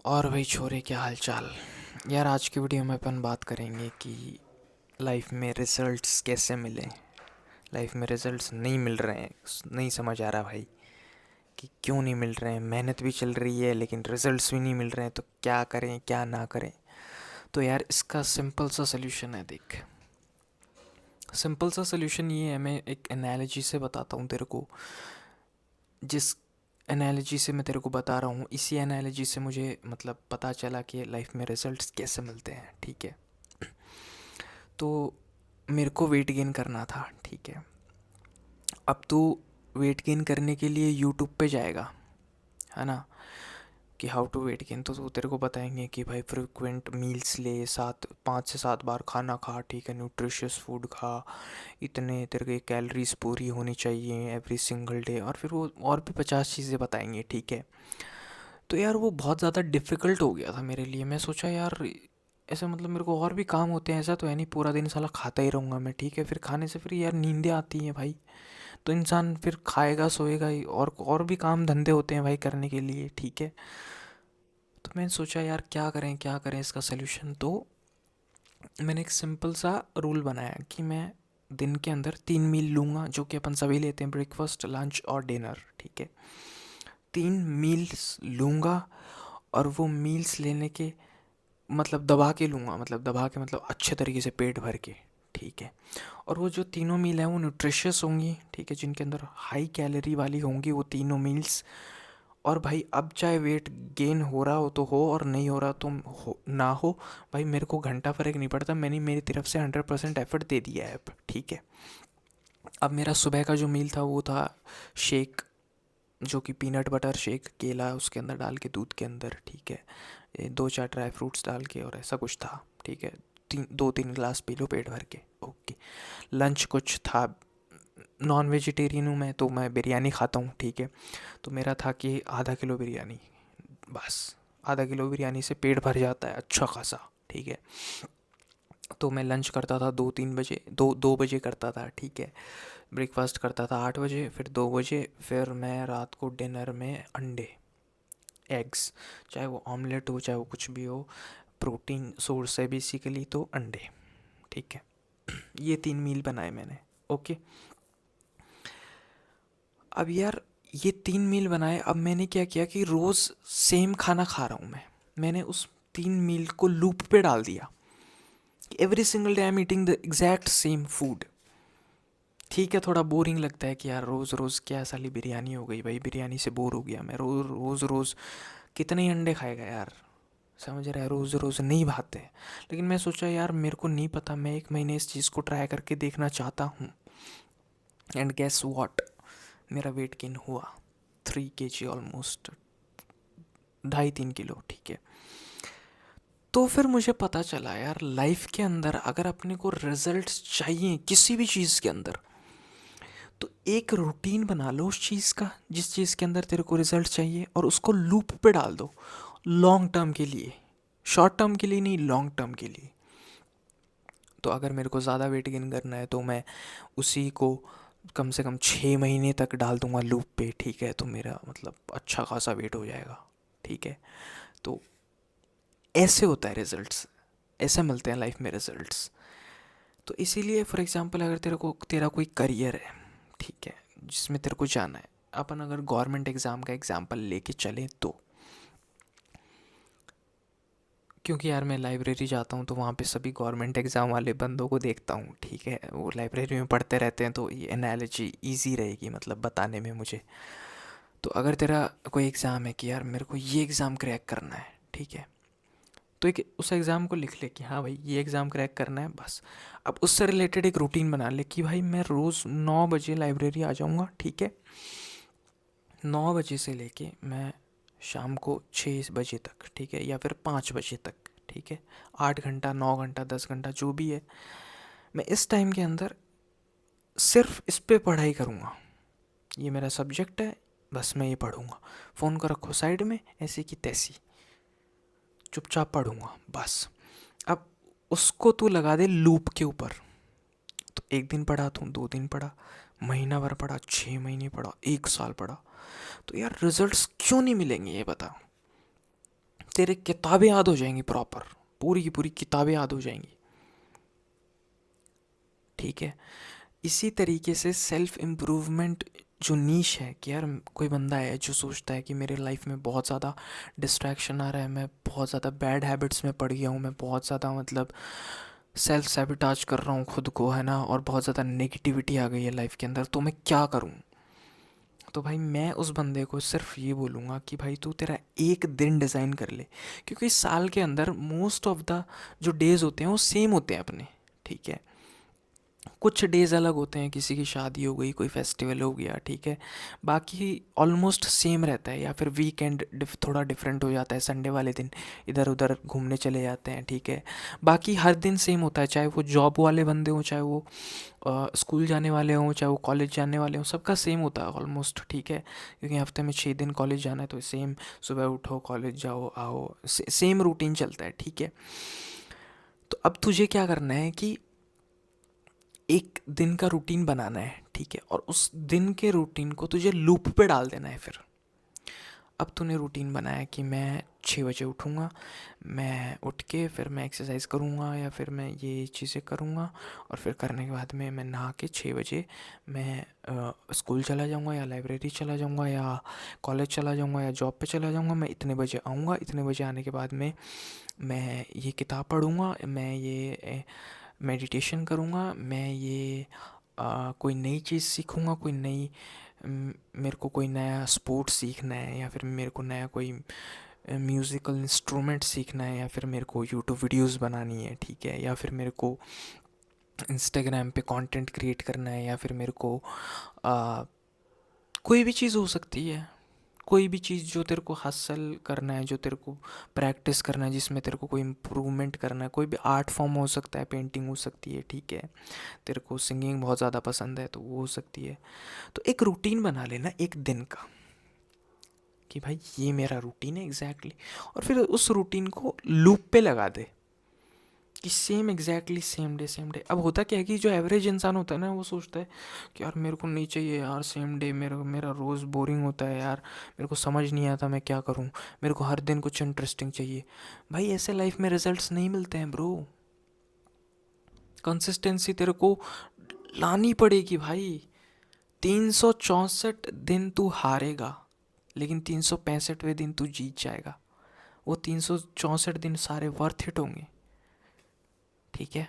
और भाई छोरे, क्या हाल चाल। यार आज की वीडियो में अपन बात करेंगे कि लाइफ में रिजल्ट्स कैसे मिलें। लाइफ में रिजल्ट्स नहीं मिल रहे हैं, नहीं समझ आ रहा भाई कि क्यों नहीं मिल रहे हैं। मेहनत भी चल रही है लेकिन रिजल्ट्स भी नहीं मिल रहे हैं, तो क्या करें क्या ना करें। तो यार इसका सिंपल सा सल्यूशन है, देख। सिंपल सा सल्यूशन ये है, मैं एक एनालॉजी से बताता हूँ तेरे को। जिस एनालॉजी से मैं तेरे को बता रहा हूँ, इसी एनालॉजी से मुझे मतलब पता चला कि लाइफ में रिजल्ट्स कैसे मिलते हैं, ठीक है। तो मेरे को वेट गेन करना था, ठीक है। अब तो वेट गेन करने के लिए यूट्यूब पे जाएगा, है ना, कि हाउ टू वेट गेन। तो तेरे को बताएंगे कि भाई फ्रिक्वेंट मील्स ले, 5 से 7 बार खाना खा, ठीक है, न्यूट्रिशियस फूड खा, इतने तेरे के कैलोरीज पूरी होनी चाहिए एवरी सिंगल डे, और फिर वो और भी 50 चीज़ें बताएंगे, ठीक है। तो यार वो बहुत ज़्यादा डिफ़िकल्ट हो गया था मेरे लिए। मैं सोचा यार ऐसे मतलब मेरे को और भी काम होते हैं, ऐसा तो है नहीं पूरा दिन साला खाता ही रहूँगा मैं, ठीक है। फिर खाने से फिर यार नींदें आती हैं भाई, तो इंसान फिर खाएगा सोएगा ही, और भी काम धंधे होते हैं भाई करने के लिए, ठीक है। तो मैंने सोचा यार क्या करें इसका सलूशन। तो मैंने एक सिंपल सा रूल बनाया कि मैं दिन के अंदर 3 मील लूँगा, जो कि अपन सभी लेते हैं, ब्रेकफास्ट लंच और डिनर, ठीक है। 3 मील्स लूँगा, और वो मील्स लेने के मतलब दबा के लूँगा, मतलब दबा के मतलब अच्छे तरीके से पेट भर के, ठीक है। और वो जो तीनों मील हैं वो न्यूट्रिशियस होंगी, ठीक है, जिनके अंदर हाई कैलोरी वाली होंगी वो तीनों मील्स। और भाई अब चाहे वेट गेन हो रहा हो तो हो, और नहीं हो रहा तो ना हो, भाई मेरे को घंटा फर्क नहीं पड़ता। मैंने मेरी तरफ से 100% एफर्ट दे दिया है अब, ठीक है। अब मेरा सुबह का जो मील था वो था शेक, जो कि पीनट बटर शेक, केला उसके अंदर डाल के दूध के अंदर, ठीक है, 2-4 ड्राई फ्रूट्स डाल के, और ऐसा कुछ था, ठीक है। 2-3 गिलास पी लो पेट भर के, ओके। लंच कुछ था, नॉन वेजिटेरियन हूँ मैं, तो मैं बिरयानी खाता हूँ, ठीक है। तो मेरा था कि आधा किलो बिरयानी, बस। आधा किलो बिरयानी से पेट भर जाता है अच्छा खासा, ठीक है। तो मैं लंच करता था 2-3 बजे, 2-2 बजे करता था, ठीक है। ब्रेकफास्ट करता था 8 बजे, फिर 2 बजे, फिर मैं रात को डिनर में अंडे, एग्स, चाहे वो ऑमलेट हो चाहे वो कुछ भी हो, प्रोटीन सोर्स है बेसिकली, तो अंडे, ठीक है। ये 3 मील बनाए मैंने, ओके। अब यार ये 3 मील बनाए, अब मैंने क्या किया कि रोज़ सेम खाना खा रहा हूँ मैं। मैंने उस 3 मील को लूप पे डाल दिया, every single day I am eating the exact same food. ठीक है, थोड़ा बोरिंग लगता है कि यार रोज़ रोज़ क्या साली बिरयानी हो गई भाई, बिरयानी से बोर हो गया मैं। रोज़ रोज़ रोज़ कितने ही अंडे खाएगा यार, समझ रहा है, रोज़ रोज़ नहीं भाते। लेकिन मैं सोचा यार मेरे को नहीं पता, मैं 1 महीने इस चीज़ को ट्राई करके देखना चाहता हूँ। एंड गेस व्हाट, मेरा वेट गेन हुआ 3 kg ऑलमोस्ट, 2.5-3 किलो, ठीक है। तो फिर मुझे पता चला यार लाइफ के अंदर अगर अपने को रिजल्ट्स चाहिए किसी भी चीज़ के अंदर, तो एक रूटीन बना लो उस चीज़ का, जिस चीज़ के अंदर तेरे को रिजल्ट चाहिए, और उसको लूप पे डाल दो लॉन्ग टर्म के लिए। शॉर्ट टर्म के लिए नहीं, लॉन्ग टर्म के लिए। तो अगर मेरे को ज़्यादा वेट गेन करना है तो मैं उसी को कम से कम 6 महीने तक डाल दूंगा लूप पे, ठीक है। तो मेरा मतलब अच्छा खासा वेट हो जाएगा, ठीक है। तो ऐसे होता है रिजल्ट्स, ऐसे मिलते हैं लाइफ में रिजल्ट्स। तो इसीलिए फॉर एग्जांपल अगर तेरा कोई करियर है, ठीक है, जिसमें तेरे को जाना है, अपन अगर गवर्नमेंट एग्ज़ाम का एग्जांपल लेके चलें तो, क्योंकि यार मैं लाइब्रेरी जाता हूँ तो वहाँ पे सभी गवर्नमेंट एग्ज़ाम वाले बंदों को देखता हूँ, ठीक है। वो लाइब्रेरी में पढ़ते रहते हैं, तो ये एनालॉजी ईजी रहेगी मतलब बताने में मुझे। तो अगर तेरा कोई एग्ज़ाम है कि यार मेरे को ये एग्ज़ाम क्रैक करना है, ठीक है, तो एक उस एग्ज़ाम को लिख ले कि हाँ भाई ये एग्ज़ाम क्रैक करना है, बस। अब उससे रिलेटेड एक रूटीन बना ले कि भाई मैं रोज़ 9 बजे लाइब्रेरी आ जाऊँगा, ठीक है। 9 बजे से लेके मैं शाम को 6 बजे तक, ठीक है, या फिर 5 बजे तक, ठीक है। 8 घंटा, 9 घंटा, 10 घंटा जो भी है, मैं इस टाइम के अंदर सिर्फ इस पे पढ़ाई करूँगा। ये मेरा सब्जेक्ट है, बस मैं ये पढ़ूँगा। फ़ोन को रखो साइड में, ऐसी की तैसी चुपचाप पढ़ूँगा बस। अब उसको तू लगा दे लूप के ऊपर। तो एक दिन पढ़ा, तू 2 दिन पढ़ा, महीना भर पढ़ा, 6 महीने पढ़ा, 1 साल पढ़ा, तो यार रिजल्ट्स क्यों नहीं मिलेंगे ये बता। तेरे किताबें याद हो जाएंगी प्रॉपर, पूरी की पूरी किताबें याद हो जाएंगी, ठीक है। इसी तरीके से सेल्फ इम्प्रूवमेंट जो नीश है कि यार कोई बंदा है जो सोचता है कि मेरे लाइफ में बहुत ज़्यादा डिस्ट्रैक्शन आ रहा है, मैं बहुत ज़्यादा बैड हैबिट्स में पड़ गया हूँ, मैं बहुत ज़्यादा मतलब सेल्फ सैबोटाज कर रहा हूँ खुद को, है ना, और बहुत ज़्यादा नेगेटिविटी आ गई है लाइफ के अंदर, तो मैं क्या करूँ। तो भाई मैं उस बंदे को सिर्फ ये बोलूँगा कि भाई तू तेरा एक दिन डिज़ाइन कर ले, क्योंकि इस साल के अंदर मोस्ट ऑफ द जो डेज़ होते हैं वो सेम होते हैं अपने, ठीक है। कुछ डेज़ अलग होते हैं, किसी की शादी हो गई, कोई फेस्टिवल हो गया, ठीक है, बाकी ऑलमोस्ट सेम रहता है, या फिर वीकेंड थोड़ा डिफरेंट हो जाता है, संडे वाले दिन इधर उधर घूमने चले जाते हैं, ठीक है। बाकी हर दिन सेम होता है, चाहे वो जॉब वाले बंदे हों, चाहे वो स्कूल जाने वाले हों, चाहे वो कॉलेज जाने वाले हों, सबका सेम होता है ऑलमोस्ट, ठीक है। क्योंकि हफ्ते में 6 दिन कॉलेज जाना है, तो सेम सुबह उठो, कॉलेज जाओ, आओ, सेम रूटीन चलता है, ठीक है। तो अब तुझे क्या करना है कि एक दिन का रूटीन बनाना है, ठीक है, और उस दिन के रूटीन को तुझे लूप पे डाल देना है फिर। अब तूने रूटीन बनाया कि मैं 6 बजे उठूँगा, मैं उठ के फिर मैं एक्सरसाइज करूँगा या फिर मैं ये चीज़ें करूँगा, और फिर करने के बाद में मैं नहा के 6 बजे मैं स्कूल चला जाऊँगा या लाइब्रेरी चला जाऊँगा या कॉलेज चला जाऊँगा या जॉब पे चला जाऊँगा, मैं इतने बजे आऊँगा, इतने बजे आने के बाद में मैं ये किताब पढ़ूँगा, मैं ये मेडिटेशन करूँगा, मैं ये कोई नई चीज़ सीखूँगा, कोई नई मेरे को कोई नया स्पोर्ट सीखना है, या फिर मेरे को नया कोई म्यूज़िकल इंस्ट्रूमेंट सीखना है, या फिर मेरे को यूट्यूब वीडियोस बनानी है, ठीक है, या फिर मेरे को इंस्टाग्राम पे कंटेंट क्रिएट करना है, या फिर मेरे को आ, कोई भी चीज़ हो सकती है, कोई भी चीज़ जो तेरे को हासिल करना है, जो तेरे को प्रैक्टिस करना है, जिसमें तेरे को कोई इम्प्रूवमेंट करना है, कोई भी आर्ट फॉर्म हो सकता है, पेंटिंग हो सकती है, ठीक है, तेरे को सिंगिंग बहुत ज़्यादा पसंद है तो वो हो सकती है। तो एक रूटीन बना लेना एक दिन का कि भाई ये मेरा रूटीन है एग्जैक्टली, और फिर उस रूटीन को लूप पे लगा दे कि same exactly same day same day. अब होता क्या है कि जो एवरेज इंसान होता है ना, वो सोचता है कि यार मेरे को नहीं चाहिए यार सेम डे, मेरा मेरा रोज़ बोरिंग होता है यार, मेरे को समझ नहीं आता मैं क्या करूं, मेरे को हर दिन कुछ इंटरेस्टिंग चाहिए। भाई ऐसे लाइफ में रिजल्ट्स नहीं मिलते हैं ब्रो, कंसिस्टेंसी तेरे को लानी पड़ेगी भाई। 364 दिन तू हारेगा, लेकिन 365वें दिन तू जीत जाएगा, वो 364 दिन सारे वर्थ इट होंगे, ठीक है।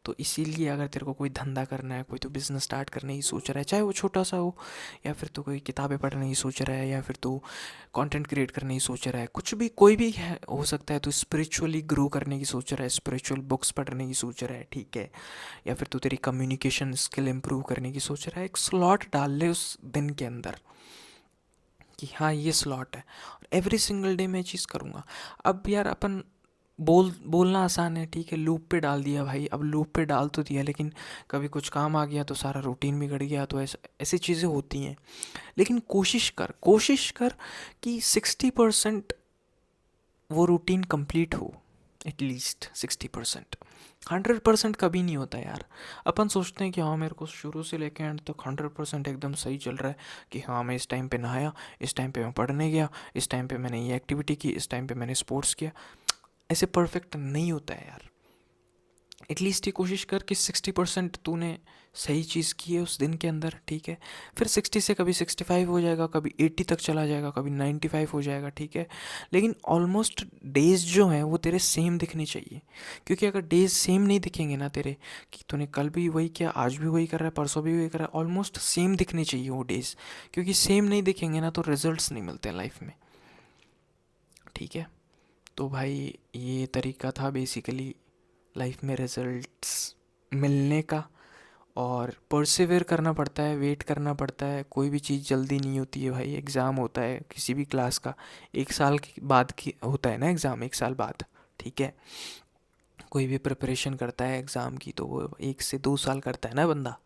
तो इसीलिए अगर तेरे को कोई धंधा करना है, कोई तो बिजनेस स्टार्ट करने की सोच रहा है, चाहे वो छोटा सा हो, या फिर तो कोई किताबें पढ़ने की सोच रहा है, या फिर तो कंटेंट क्रिएट करने की सोच रहा है, कुछ भी कोई भी है हो सकता है, तो स्पिरिचुअली ग्रो करने की सोच रहा है, स्पिरिचुअल बुक्स पढ़ने की सोच रहा है, ठीक है, या फिर तो तेरी कम्युनिकेशन स्किल इंप्रूव करने की सोच रहा है, एक स्लॉट डाल ले उस दिन के अंदर कि हाँ ये स्लॉट है, और एवरी सिंगल डे मैं चीज़ करूँगा। अब यार अपन बोलना आसान है, ठीक है, लूप पे डाल दिया भाई, अब लूप पे डाल तो दिया, लेकिन कभी कुछ काम आ गया तो सारा रूटीन बिगड़ गया, तो ऐसी चीज़ें होती हैं। लेकिन कोशिश कर कि 60% वो रूटीन कंप्लीट हो, एटलीस्ट 60%। 100% कभी नहीं होता यार। अपन सोचते हैं कि हाँ मेरे को शुरू से लेकर एंड तक 100% एकदम सही चल रहा है, कि हाँ मैं इस टाइम पे नहाया, इस टाइम पे मैं पढ़ने गया, इस टाइम पे मैंने ये एक्टिविटी की, इस टाइम पे मैंने स्पोर्ट्स किया। ऐसे परफेक्ट नहीं होता है यार। एटलीस्ट ये कोशिश कर कि 60% तूने सही चीज़ की है उस दिन के अंदर, ठीक है। फिर 60 से कभी 65 हो जाएगा, कभी 80 तक चला जाएगा, कभी 95 हो जाएगा, ठीक है। लेकिन ऑलमोस्ट डेज जो हैं वो तेरे सेम दिखने चाहिए, क्योंकि अगर डेज सेम नहीं दिखेंगे ना तेरे, कि तूने कल भी वही किया, आज भी वही कर रहा है, परसों भी वही कर रहा है, ऑलमोस्ट सेम दिखने चाहिए वो डेज, क्योंकि सेम नहीं दिखेंगे ना तो रिजल्ट्स नहीं मिलते हैं लाइफ में, ठीक है। तो भाई ये तरीका था बेसिकली लाइफ में रिजल्ट्स मिलने का, और परसिवियर करना पड़ता है, वेट करना पड़ता है, कोई भी चीज़ जल्दी नहीं होती है भाई। एग्ज़ाम होता है किसी भी क्लास का, 1 साल के बाद की होता है ना एग्ज़ाम, 1 साल बाद, ठीक है। कोई भी प्रिपरेशन करता है एग्ज़ाम की तो वो 1 से 2 साल करता है ना बंदा।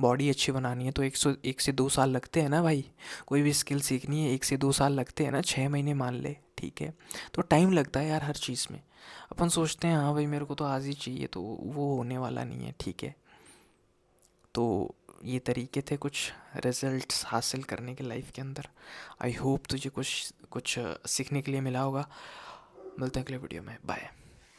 बॉडी अच्छी बनानी है तो 1 से 2 साल लगते हैं ना भाई। कोई भी स्किल सीखनी है 1 से 2 साल लगते हैं ना, 6 महीने मान ले, ठीक है। तो टाइम लगता है यार हर चीज़ में। अपन सोचते हैं हाँ भाई मेरे को तो आज ही चाहिए, तो वो होने वाला नहीं है, ठीक है। तो ये तरीके थे कुछ रिजल्ट्स हासिल करने के लाइफ के अंदर। आई होप तुझे कुछ कुछ सीखने के लिए मिला होगा। मिलते हैं अगले वीडियो में, बाय।